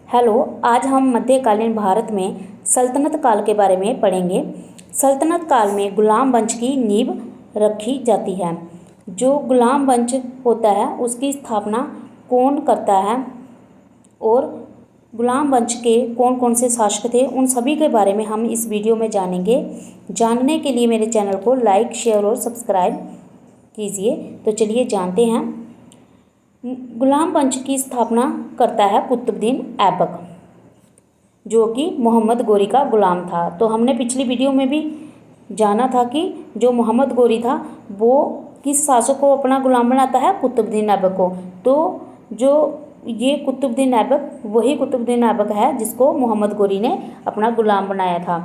Hello, आज हम मध्यकालीन भारत में सल्तनत काल के बारे में पढ़ेंगे। सल्तनत काल में गुलाम वंश की नींव रखी जाती है। जो गुलाम वंश होता है उसकी स्थापना कौन करता है और गुलाम वंश के कौन कौन से शासक थे, उन सभी के बारे में हम इस वीडियो में जानेंगे। जानने के लिए मेरे चैनल को लाइक, शेयर और सब्सक्राइब कीजिए। तो चलिए जानते हैं। गुलाम वंश की स्थापना करता है कुतुबुद्दीन ऐबक, जो कि मोहम्मद गोरी का गुलाम था। तो हमने पिछली वीडियो में भी जाना था कि जो मोहम्मद गोरी था वो किस शासक को अपना गुलाम बनाता है, कुतुबुद्दीन ऐबक को। तो जो ये कुतुबुद्दीन ऐबक वही कुतुबुद्दीन ऐबक है जिसको मोहम्मद गोरी ने अपना गुलाम बनाया था।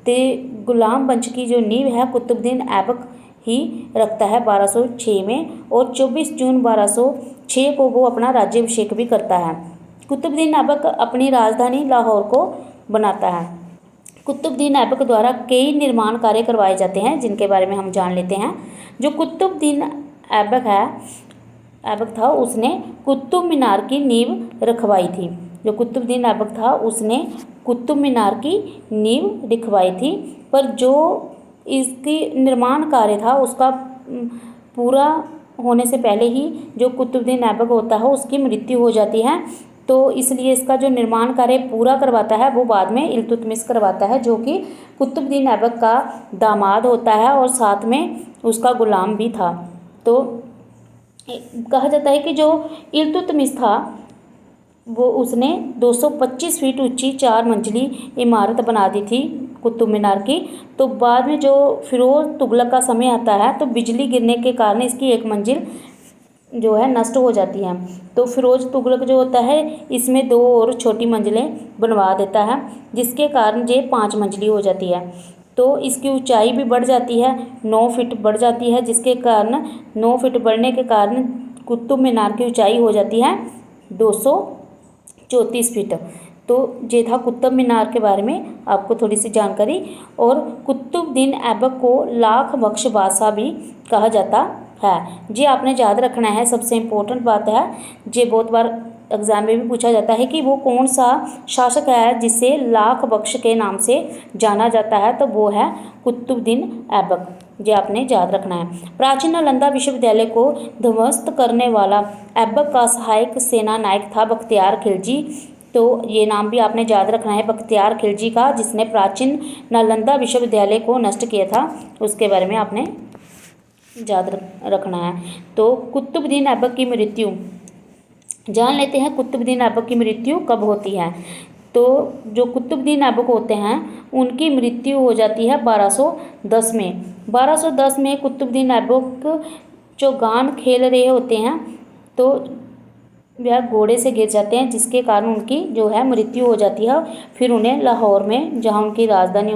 तो गुलाम वंश की जो नींव है कुतुबुद्दीन ऐबक ही रखता है 1206 में, और 24 जून 1206 को वो अपना राज्याभिषेक भी करता है। कुतुबुद्दीन ऐबक अपनी राजधानी लाहौर को बनाता है। कुतुबुद्दीन ऐबक द्वारा कई निर्माण कार्य करवाए जाते हैं, जिनके बारे में हम जान लेते हैं। जो कुतुबुद्दीन ऐबक था उसने कुतुब मीनार की नींव रखवाई थी। जो कुतुबुद्दीन ऐबक था उसने कुतुब मीनार की नींव रखवाई थी, पर जो इसकी निर्माण कार्य था उसका पूरा होने से पहले ही जो कुतुबुद्दीन ऐबक होता है उसकी मृत्यु हो जाती है। तो इसलिए इसका जो निर्माण कार्य पूरा करवाता है वो बाद में इल्तुतमिश करवाता है, जो कि कुतुबुद्दीन ऐबक का दामाद होता है और साथ में उसका गुलाम भी था। तो कहा जाता है कि जो इल्तुतमिश था वो उसने 225 फीट ऊंची 4 मंजिली इमारत बना दी थी कुतुब मीनार की। तो बाद में जो फिरोज तुगलक का समय आता है तो बिजली गिरने के कारण इसकी एक मंजिल जो है नष्ट हो जाती है। तो फिरोज तुगलक जो होता है इसमें 2 और छोटी मंजिलें बनवा देता है, जिसके कारण ये 5 मंजिली हो जाती है। तो इसकी ऊंचाई भी बढ़ जाती है, 9 फीट बढ़ जाती है, जिसके कारण 9 फीट बढ़ने के कारण कुतुब मीनार की ऊंचाई हो जाती है 234 फीट। तो ये था कुतुब मीनार के बारे में आपको थोड़ी सी जानकारी। और कुतुबुद्दीन ऐबक को लाख बख्श बादशाह भी कहा जाता है। जी आपने याद रखना है, सबसे इम्पोर्टेंट बात है। ये बहुत बार एग्जाम में भी पूछा जाता है कि वो कौन सा शासक है जिसे लाख बख्श के नाम से जाना जाता है, तो वो है कुतुबुद्दीन ऐबक। ये आपने याद रखना है। प्राचीन नालंदा विश्वविद्यालय को ध्वस्त करने वाला ऐबक का सहायक सेना नायक था बख्तियार खिलजी। तो ये नाम भी आपने याद रखना है बख्तियार खिलजी का, जिसने प्राचीन नालंदा विश्वविद्यालय को नष्ट किया था। उसके बारे में आपने याद रखना है। तो कुतुबुद्दीन ऐबक की मृत्यु जान लेते हैं। कुतुबुद्दीन ऐबक की मृत्यु कब होती है? तो जो कुतुबुद्दीन ऐबक होते हैं उनकी मृत्यु हो जाती है 1210 में। 1210 में कुतुबुद्दीन ऐबक जो गान खेल रहे होते हैं तो वह घोड़े से गिर जाते हैं, जिसके कारण उनकी जो है मृत्यु हो जाती है। फिर उन्हें लाहौर में, जहां उनकी राजधानी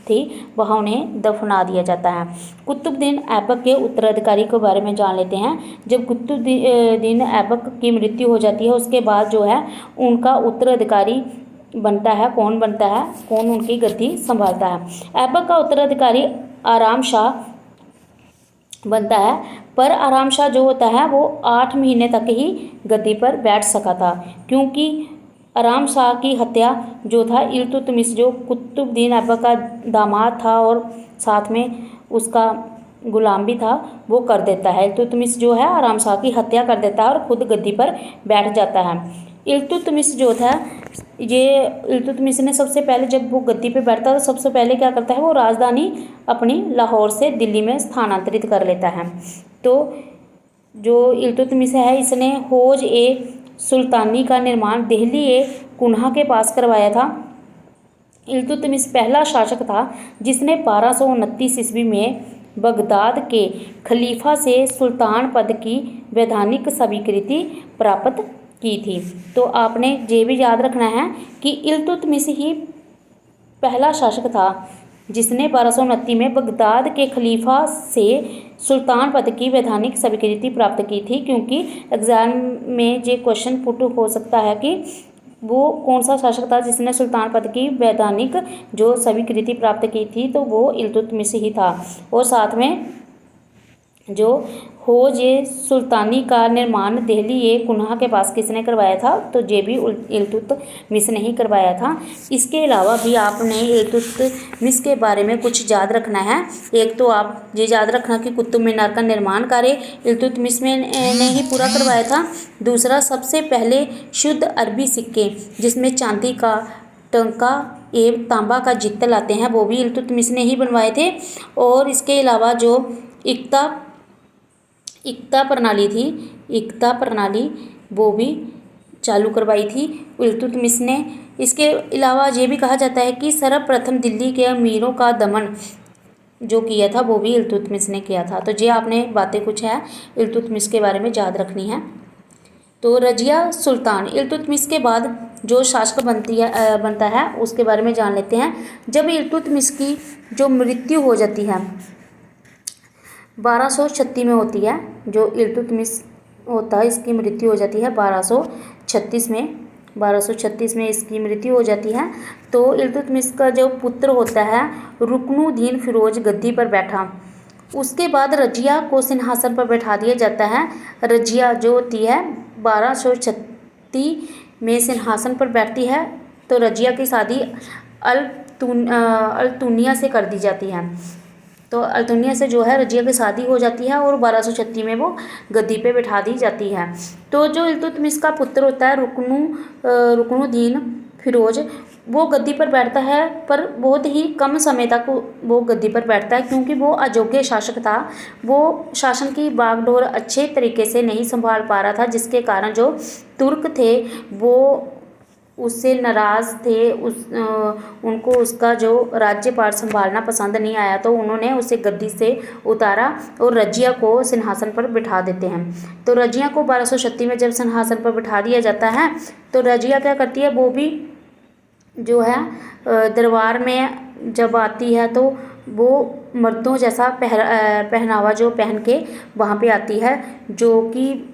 थी, वहां उन्हें दफना दिया जाता है। कुतुबुद्दीन ऐबक के उत्तराधिकारी के बारे में जान लेते हैं। जब कुतुबुद्दीन ऐबक की मृत्यु हो जाती है उसके बाद जो है उनका उत्तराधिकारी बनता है। कौन बनता है, कौन उनकी गद्दी संभालता है? ऐबक का उत्तराधिकारी आराम शाह बनता है, पर आराम शाह जो होता है वो 8 महीने तक ही गद्दी पर बैठ सका था, क्योंकि आराम शाह की हत्या जो था इल्तुतमिश, जो कुतुबुद्दीन ऐबक का दामाद था और साथ में उसका गुलाम भी था, वो कर देता है। इल्तुतमिश जो है आराम शाह की हत्या कर देता है और खुद गद्दी पर बैठ जाता है। इल्तुतमिश जो था, ये इल्तुतमिश ने सबसे पहले जब वो गद्दी पे बैठता है तो सबसे पहले क्या करता है, वो राजधानी अपनी लाहौर से दिल्ली में स्थानांतरित कर लेता है। तो जो इल्तुतमिश है इसने हौज ए सुल्तानी का निर्माण दिल्ली ए कुन्हा के पास करवाया था। इल्तुतमिश पहला शासक था जिसने 1229 ईस्वी में बगदाद के खलीफा से सुल्तान पद की वैधानिक स्वीकृति प्राप्त की थी। तो आपने ये भी याद रखना है कि इल्तुतमिश ही पहला शासक था जिसने 1229 में बगदाद के खलीफा से सुल्तान पद की वैधानिक स्वीकृति प्राप्त की थी, क्योंकि एग्जाम में ये क्वेश्चन पुट हो सकता है कि वो कौन सा शासक था जिसने सुल्तान पद की वैधानिक जो स्वीकृति प्राप्त की थी, तो वो इल्तुतमिश ही था। और साथ में जो होज ए सुल्तानी का निर्माण दिल्ली ए कुन्हा के पास किसने करवाया था? तो ये भी इल्तुतमिश ने ही करवाया था। इसके अलावा भी आपने इल्तुतमिश के बारे में कुछ याद रखना है। एक तो आप ये याद रखना कि कुतुब मीनार का निर्माण कार्य इल्तुतमिश ने ही पूरा करवाया था। दूसरा, सबसे पहले शुद्ध अरबी सिक्के जिसमें चांदी का टंका एवं तांबा का जित्तल आते हैं वो भी इल्तुतमिश ने ही बनवाए थे। और इसके अलावा जो इक्ता प्रणाली वो भी चालू करवाई थी इल्तुतमिश ने। इसके अलावा ये भी कहा जाता है कि सर्वप्रथम दिल्ली के अमीरों का दमन जो किया था वो भी इल्तुतमिश ने किया था। तो ये आपने बातें कुछ है इल्तुतमिश के बारे में याद रखनी है। तो रजिया सुल्तान इल्तुतमिश के बाद जो शासक बनता है उसके बारे में जान लेते हैं। जब इल्तुतमिश की जो मृत्यु हो जाती है 1236 में होती है, जो इल्तुतमिश होता है इसकी मृत्यु हो जाती है 1236 में इसकी मृत्यु हो जाती है। तो इल्तुतमिश का जो पुत्र होता है रुकनुद्दीन फिरोज गद्दी पर बैठा। उसके बाद रजिया को सिंहासन पर बैठा दिया जाता है। रजिया जो होती है 1236 में सिंहासन पर बैठती है। तो रजिया की शादी अल्तुनिया से कर दी जाती है। तो अल्तुनिया से जो है रजिया की शादी हो जाती है और 1236 में वो गद्दी पे बैठा दी जाती है। तो जो इल्तुतमिश का पुत्र होता है रुकनुद्दीन फिरोज वो गद्दी पर बैठता है, पर बहुत ही कम समय तक वो गद्दी पर बैठता है क्योंकि वो अयोग्य शासक था। वो शासन की बागडोर अच्छे तरीके से नहीं संभाल पा रहा था, जिसके कारण जो तुर्क थे वो उससे नाराज़ थे। उनको उसका जो राज्यभार संभालना पसंद नहीं आया, तो उन्होंने उसे गद्दी से उतारा और रजिया को सिंहासन पर बिठा देते हैं। तो रजिया को 1236 में जब सिंहासन पर बिठा दिया जाता है तो रजिया क्या करती है, वो भी जो है दरबार में जब आती है तो वो मर्दों जैसा पहनावा जो पहन के वहाँ पे आती है, जो कि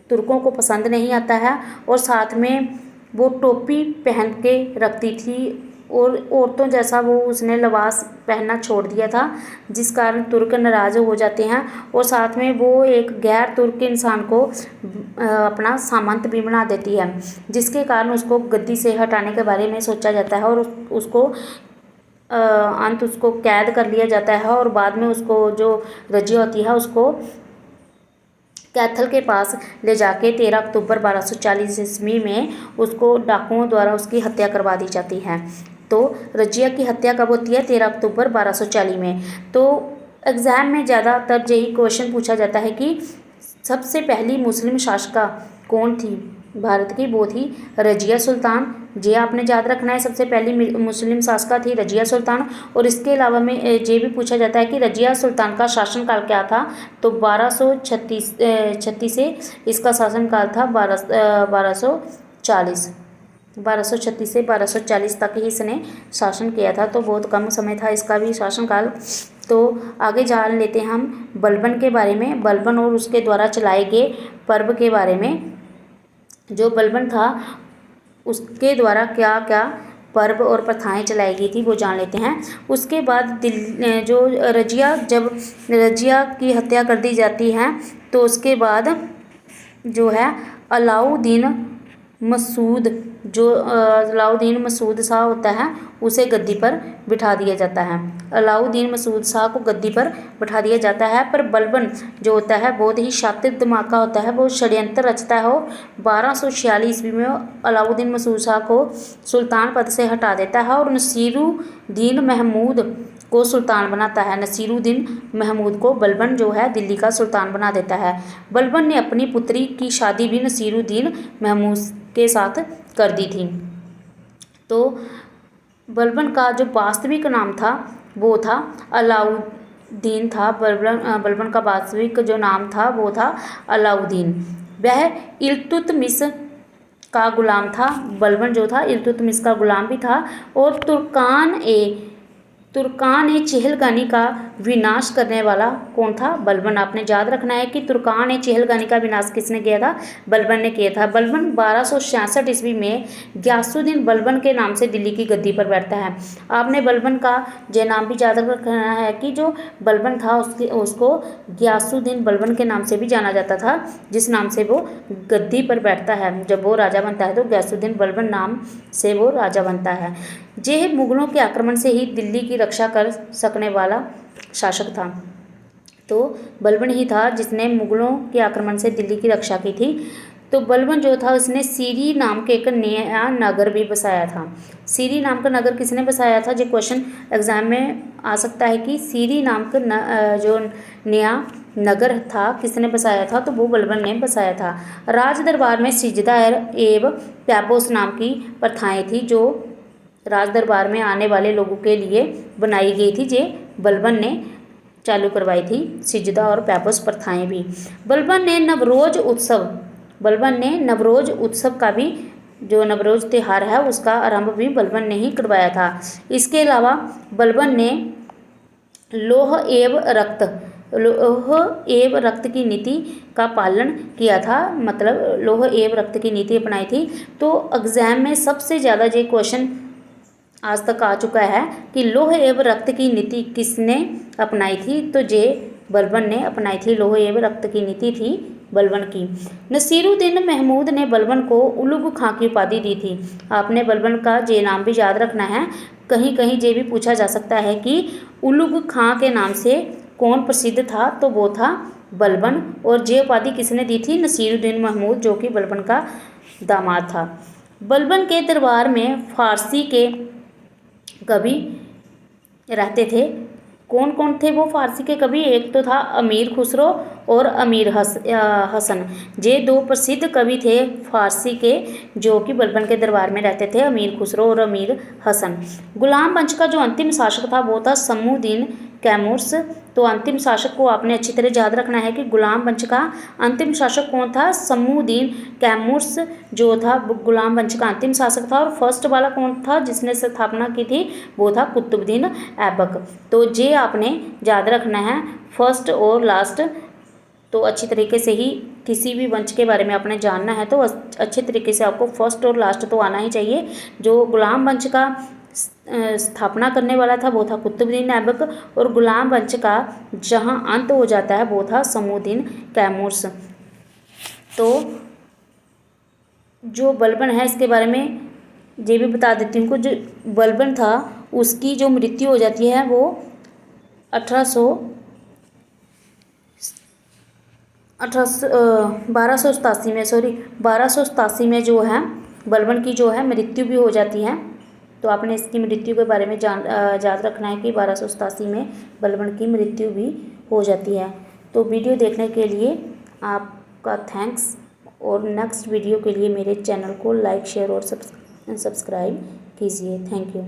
तुर्कों को पसंद नहीं आता है। और साथ में वो टोपी पहन के रखती थी और औरतों जैसा वो उसने लिबास पहनना छोड़ दिया था, जिस कारण तुर्क नाराज़ हो जाते हैं। और साथ में वो एक गैर तुर्क इंसान को अपना सामंत भी बना देती है, जिसके कारण उसको गद्दी से हटाने के बारे में सोचा जाता है और उसको उसको कैद कर लिया जाता है। और बाद में उसको जो रजिया होती है उसको कैथल के पास ले जाके 13 अक्टूबर 1240 ईस्वी में उसको डाकुओं द्वारा उसकी हत्या करवा दी जाती है। तो रजिया की हत्या कब होती है? 13 अक्टूबर 1240 में। तो एग्ज़ाम में ज़्यादातर यही क्वेश्चन पूछा जाता है कि सबसे पहली मुस्लिम शासका कौन थी भारत की? वो थी रजिया सुल्तान। ये आपने याद रखना है, सबसे पहली मुस्लिम शासका थी रजिया सुल्तान। और इसके अलावा में ये भी पूछा जाता है कि रजिया सुल्तान का शासनकाल क्या था? तो 1236 से इसका शासनकाल था 1240। 1236 से 1240 तक ही इसने शासन किया था, तो बहुत कम समय था इसका भी शासनकाल। तो आगे जान लेते हैं हम बलबन के बारे में, बलबन और उसके द्वारा चलाए गए पर्व के बारे में। जो बलबन था उसके द्वारा क्या क्या पर्व और प्रथाएं चलाई गई थी वो जान लेते हैं। उसके बाद जो जब रजिया की हत्या कर दी जाती है तो उसके बाद जो है अलाउद्दीन मसूद शाह होता है उसे गद्दी पर बिठा दिया जाता है। अलाउद्दीन मसूद शाह को गद्दी पर बिठा दिया जाता है। पर बलबन जो होता है बहुत ही शातिर दिमाग का होता है, वो षड्यंत्र रचता है और 1246 ईस्वी में अलाउद्दीन मसूद शाह को सुल्तान पद से हटा देता है और नसीरुद्दीन महमूद को सुल्तान बनाता है। नसीरुद्दीन महमूद को बलबन जो है दिल्ली का सुल्तान बना देता है। बलबन ने अपनी पुत्री की शादी भी नसीरुद्दीन महमूद के साथ कर दी थी। तो बलबन का जो वास्तविक नाम था वो था अलाउद्दीन था। बलबन का वास्तविक जो नाम था वो था अलाउद्दीन। वह इल्तुतमिश का गुलाम था। बलबन जो था इल्तुतमिश का गुलाम भी था और तुर्कान ए चहलगानी का विनाश करने वाला कौन था? बलबन। आपने याद रखना है कि तुर्कान ए चहलगानी का विनाश किसने किया था? बलबन ने किया था। बलबन 1266 ईस्वी में गयासुद्दीन बलबन के नाम से दिल्ली की गद्दी पर बैठता है। आपने बलबन का ये नाम भी याद रखना है कि जो बलबन था उसको गयासुद्दीन बलबन के नाम से भी जाना जाता था, जिस नाम से वो गद्दी पर बैठता है। जब वो राजा बनता है तो गयासुद्दीन बलबन नाम से वो राजा बनता है। यह मुगलों के आक्रमण से ही दिल्ली की रक्षा कर सकने वाला शासक था। तो बलबन ही था जिसने मुगलों के आक्रमण से दिल्ली की रक्षा की थी। तो बलबन जो था उसने सीरी नाम के एक नया नगर भी बसाया था। सीरी नाम का नगर किसने बसाया था? जो क्वेश्चन एग्जाम में आ सकता है कि सीरी नाम का जो नया नगर था किसने बसाया था? तो वो बलबन ने बसाया था। राज दरबार में सिजदा एवं प्यापोस नाम की प्रथाएं थी जो राज दरबार में आने वाले लोगों के लिए बनाई गई थी। जे बलबन ने चालू करवाई थी सिजदा और प्यापोस प्रथाएं भी। बलबन ने नवरोज उत्सव का भी, जो नवरोज त्यौहार है उसका आरंभ भी बलबन ने ही करवाया था। इसके अलावा बलबन ने लौह एवं रक्त की नीति का पालन किया था, मतलब लौह एवं रक्त की नीति अपनाई थी। तो एग्जाम में सबसे ज़्यादा ये क्वेश्चन आज तक आ चुका है कि लौह एवं रक्त की नीति किसने अपनाई थी? तो जे बलबन ने अपनाई थी। लौह एवं रक्त की नीति थी बलबन की। नसीरुद्दीन महमूद ने बलबन को उलुग खां की उपाधि दी थी। आपने बलबन का जे नाम भी याद रखना है। कहीं कहीं ये भी पूछा जा सकता है कि उलुग खां के नाम से कौन प्रसिद्ध था? तो वो था बलबन। और ये उपाधि किसने दी थी? नसीरुद्दीन महमूद, जो कि बलबन का दामाद था। बलबन के दरबार में फारसी के कवि रहते थे। कौन कौन थे वो फारसी के कवि? एक तो था अमीर खुसरो और अमीर हसन। ये दो प्रसिद्ध कवि थे फारसी के, जो कि बलबन के दरबार में रहते थे, अमीर खुसरो और अमीर हसन। गुलाम वंश का जो अंतिम शासक था वो था शमसुद्दीन कैमूर्स। तो अंतिम शासक को आपने अच्छी तरह याद रखना है कि गुलाम वंश का अंतिम शासक कौन था? शमसुद्दीन कैमूर्स जो था गुलाम वंश का अंतिम शासक था। और फर्स्ट वाला कौन था जिसने स्थापना की थी? वो था कुतुबुद्दीन ऐबक। तो ये आपने याद रखना है, फर्स्ट और लास्ट। तो अच्छी तरीके से ही किसी भी वंश के बारे में आपने जानना है तो अच्छे तरीके से आपको फर्स्ट और लास्ट तो आना ही चाहिए। जो गुलाम वंश का स्थापना करने वाला था वो था कुतुबुद्दीन ऐबक, और गुलाम वंश का जहां अंत हो जाता है वो था शमसुद्दीन कैमूर्स। तो जो बलबन है इसके बारे में ये भी बता देती हूँ। जो बलबन था उसकी जो मृत्यु हो जाती है वो 1287 में जो है बलबन की जो है मृत्यु भी हो जाती है। तो आपने इसकी मृत्यु के बारे में याद रखना है कि 1287 में बलबन की मृत्यु भी हो जाती है। तो वीडियो देखने के लिए आपका थैंक्स, और नेक्स्ट वीडियो के लिए मेरे चैनल को लाइक, शेयर और सब्सक्राइब कीजिए। Thank you.